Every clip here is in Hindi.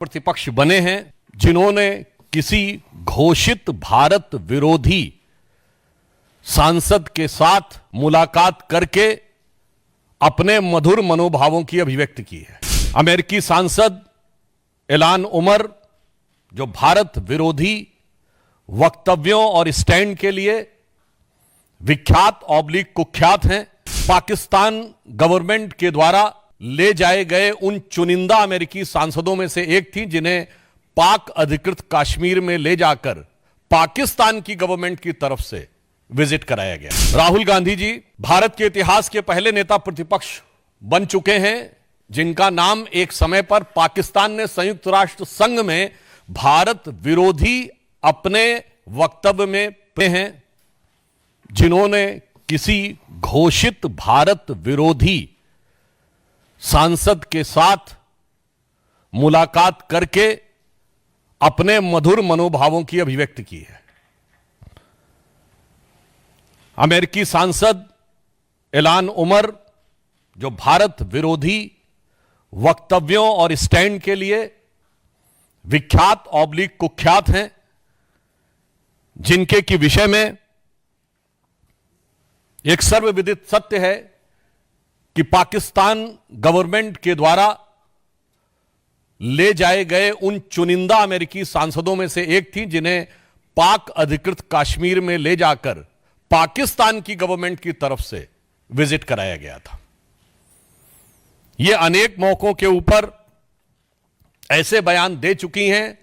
प्रतिपक्ष बने हैं जिन्होंने किसी घोषित भारत विरोधी सांसद के साथ मुलाकात करके अपने मधुर मनोभावों की अभिव्यक्ति की है। अमेरिकी सांसद इल्हान उमर जो भारत विरोधी वक्तव्यों और स्टैंड के लिए विख्यात कुख्यात हैं, पाकिस्तान गवर्नमेंट के द्वारा ले जाए गए उन चुनिंदा अमेरिकी सांसदों में से एक थी जिन्हें पाक अधिकृत कश्मीर में ले जाकर पाकिस्तान की गवर्नमेंट की तरफ से विजिट कराया गया। राहुल गांधी जी भारत के इतिहास के पहले नेता प्रतिपक्ष बन चुके हैं जिनका नाम एक समय पर पाकिस्तान ने संयुक्त राष्ट्र संघ में भारत विरोधी अपने वक्तव्य में हैं, जिन्होंने किसी घोषित भारत विरोधी सांसद के साथ मुलाकात करके अपने मधुर मनोभावों की अभिव्यक्ति की है। अमेरिकी सांसद इल्हान उमर जो भारत विरोधी वक्तव्यों और स्टैंड के लिए विख्यात कुख्यात हैं, जिनके की विषय में एक सर्वविदित सत्य है कि पाकिस्तान गवर्नमेंट के द्वारा ले जाए गए उन चुनिंदा अमेरिकी सांसदों में से एक थी जिन्हें पाक अधिकृत कश्मीर में ले जाकर पाकिस्तान की गवर्नमेंट की तरफ से विजिट कराया गया था। यह अनेक मौकों के ऊपर ऐसे बयान दे चुकी हैं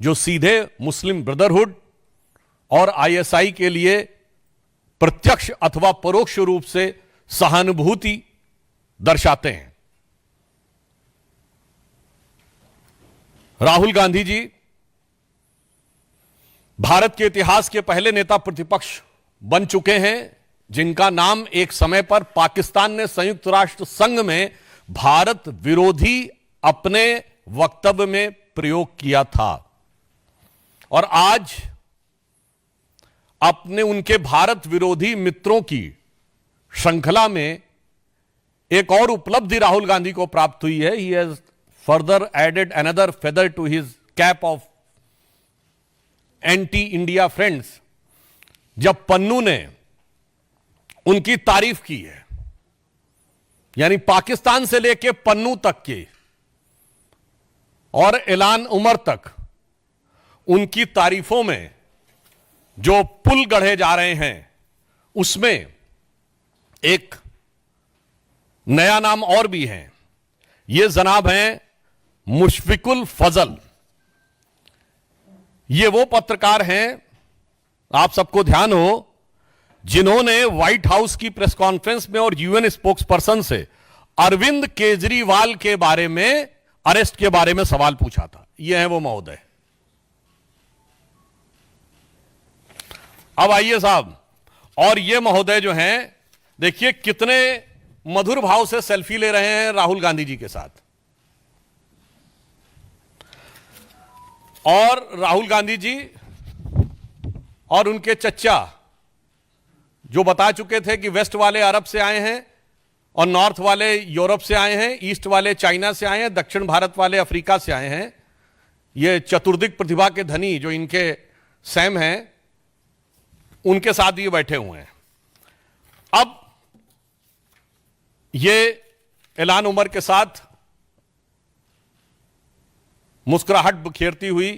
जो सीधे मुस्लिम ब्रदरहुड और आईएसआई के लिए प्रत्यक्ष अथवा परोक्ष रूप से सहानुभूति दर्शाते हैं। राहुल गांधी जी भारत के इतिहास के पहले नेता प्रतिपक्ष बन चुके हैं जिनका नाम एक समय पर पाकिस्तान ने संयुक्त राष्ट्र संघ में भारत विरोधी अपने वक्तव्य में प्रयोग किया था, और आज अपने उनके भारत विरोधी मित्रों की श्रृंखला में एक और उपलब्धि राहुल गांधी को प्राप्त हुई है। He has further added another feather to his cap of anti India friends, जब पन्नू ने उनकी तारीफ की है, यानी पाकिस्तान से लेकर पन्नू तक के और इल्हान उमर तक उनकी तारीफों में जो पुल गढ़े जा रहे हैं, उसमें एक नया नाम और भी है। ये जनाब हैं मुशफिकुल फजल। ये वो पत्रकार हैं, आप सबको ध्यान हो, जिन्होंने व्हाइट हाउस की प्रेस कॉन्फ्रेंस में और यूएन स्पोक्स पर्सन से अरविंद केजरीवाल के बारे में, अरेस्ट के बारे में सवाल पूछा था। ये है वो महोदय। अब आइए साहब, और ये महोदय जो हैं, देखिए कितने मधुर भाव से सेल्फी ले रहे हैं राहुल गांधी जी के साथ। और राहुल गांधी जी और उनके चच्चा जो बता चुके थे कि वेस्ट वाले अरब से आए हैं और नॉर्थ वाले यूरोप से आए हैं, ईस्ट वाले चाइना से आए हैं, दक्षिण भारत वाले अफ्रीका से आए हैं, ये चतुर्दिक प्रतिभा के धनी जो इनके सैम हैं, उनके साथ ये बैठे हुए हैं। अब ये इल्हान उमर के साथ मुस्कुराहट बिखेरती हुई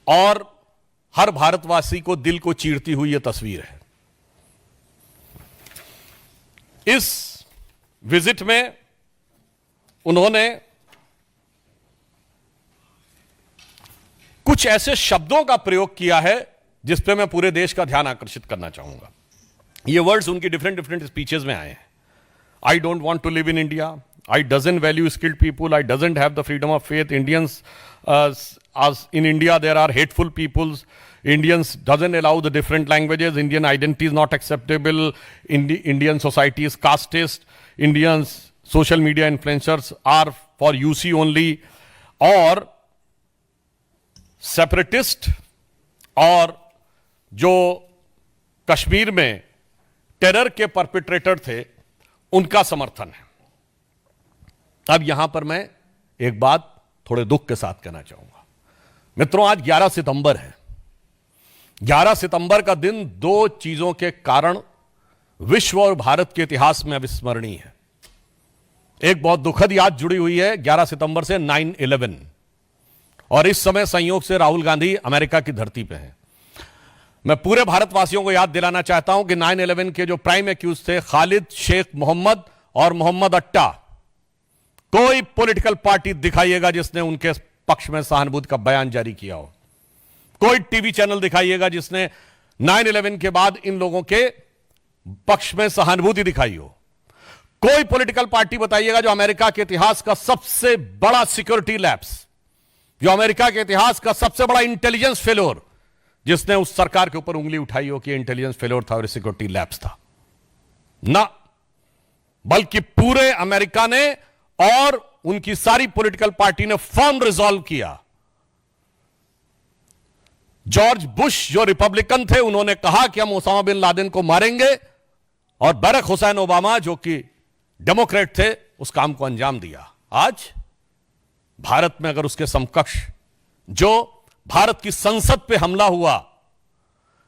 और हर भारतवासी को दिल को चीरती हुई यह तस्वीर है। इस विजिट में उन्होंने कुछ ऐसे शब्दों का प्रयोग किया है जिस पे मैं पूरे देश का ध्यान आकर्षित करना चाहूंगा। ये वर्ड्स उनकी डिफरेंट स्पीचेस में आए हैं। I don't want to live in India. I doesn't value skilled people. I doesn't have the freedom of faith. Indians, as in India, there are hateful peoples. Indians doesn't allow the different languages. Indian identity is not acceptable. Indian society is casteist. Indians, social media influencers are for UC only. और सेपरेटिस्ट और जो कश्मीर में टेरर के परपिट्रेटर थे, उनका समर्थन है। अब यहां पर मैं एक बात थोड़े दुख के साथ कहना चाहूंगा। मित्रों, आज 11 सितंबर है। 11 सितंबर का दिन दो चीजों के कारण विश्व और भारत के इतिहास में अविस्मरणीय है। एक बहुत दुखद याद जुड़ी हुई है 11 सितंबर से 9/11, और इस समय संयोग से राहुल गांधी अमेरिका की धरती पे हैं। मैं पूरे भारतवासियों को याद दिलाना चाहता हूं कि 9/11 के जो प्राइम एक्यूज थे खालिद शेख मोहम्मद और मोहम्मद अट्टा, कोई पॉलिटिकल पार्टी दिखाइएगा जिसने उनके पक्ष में सहानुभूति का बयान जारी किया हो। कोई टीवी चैनल दिखाइएगा जिसने 9/11 के बाद इन लोगों के पक्ष में सहानुभूति दिखाई हो। कोई पॉलिटिकल पार्टी बताइएगा जो अमेरिका के इतिहास का सबसे बड़ा सिक्योरिटी लैप्स, जो अमेरिका के इतिहास का सबसे बड़ा इंटेलिजेंस फेल्योर, जिसने उस सरकार के ऊपर उंगली उठाई हो कि इंटेलिजेंस फेल्योर था और सिक्योरिटी लैप्स था। ना, बल्कि पूरे अमेरिका ने और उनकी सारी पॉलिटिकल पार्टी ने फर्म रिजॉल्व किया। जॉर्ज बुश जो रिपब्लिकन थे, उन्होंने कहा कि हम ओसामा बिन लादेन को मारेंगे, और बराक हुसैन ओबामा जो कि डेमोक्रेट थे उस काम को अंजाम दिया। आज भारत में अगर उसके समकक्ष जो भारत की संसद पे हमला हुआ,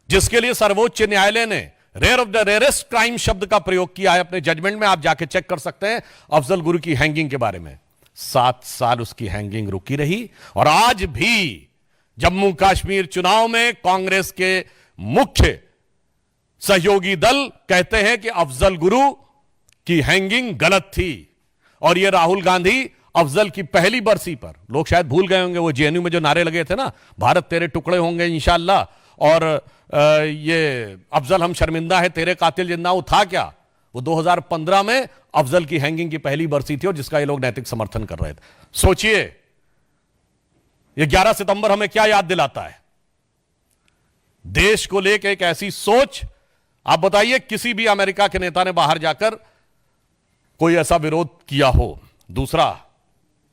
जिसके लिए सर्वोच्च न्यायालय ने rare of the rarest crime शब्द का प्रयोग किया है अपने जजमेंट में, आप जाके चेक कर सकते हैं अफजल गुरु की हैंगिंग के बारे में। 7 साल उसकी हैंगिंग रुकी रही, और आज भी जम्मू कश्मीर चुनाव में कांग्रेस के मुख्य सहयोगी दल कहते हैं कि अफजल गुरु की हैंगिंग गलत थी। और यह राहुल गांधी अफजल की पहली बरसी पर, लोग शायद भूल गए होंगे वो जेएनयू में जो नारे लगे थे ना, भारत तेरे टुकड़े होंगे इंशाल्लाह, और ये अफजल हम शर्मिंदा है तेरे कातिल जिंदा, वो था क्या? वो 2015 में अफजल की हैंगिंग की पहली बरसी थी और जिसका ये लोग नैतिक समर्थन कर रहे थे। सोचिए, ये 11 सितंबर हमें क्या याद दिलाता है? देश को लेकर एक ऐसी सोच। आप बताइए, किसी भी अमेरिका के नेता ने बाहर जाकर कोई ऐसा विरोध किया हो? दूसरा,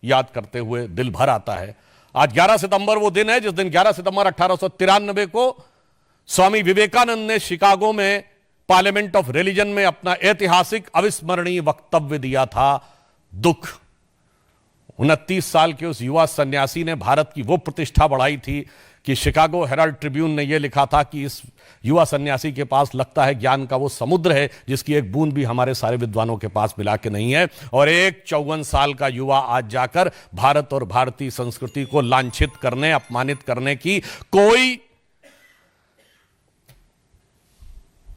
याद करते हुए दिल भर आता है, आज 11 सितंबर वो दिन है जिस दिन 11 सितंबर 1893 को स्वामी विवेकानंद ने शिकागो में पार्लियामेंट ऑफ रिलीजन में अपना ऐतिहासिक अविस्मरणीय वक्तव्य दिया था। दुख, 29 साल के उस युवा सन्यासी ने भारत की वो प्रतिष्ठा बढ़ाई थी कि शिकागो हेराल्ड ट्रिब्यून ने यह लिखा था कि इस युवा सन्यासी के पास लगता है ज्ञान का वो समुद्र है जिसकी एक बूंद भी हमारे सारे विद्वानों के पास मिला के नहीं है। और एक 54 साल का युवा आज जाकर भारत और भारतीय संस्कृति को लांछित करने, अपमानित करने की कोई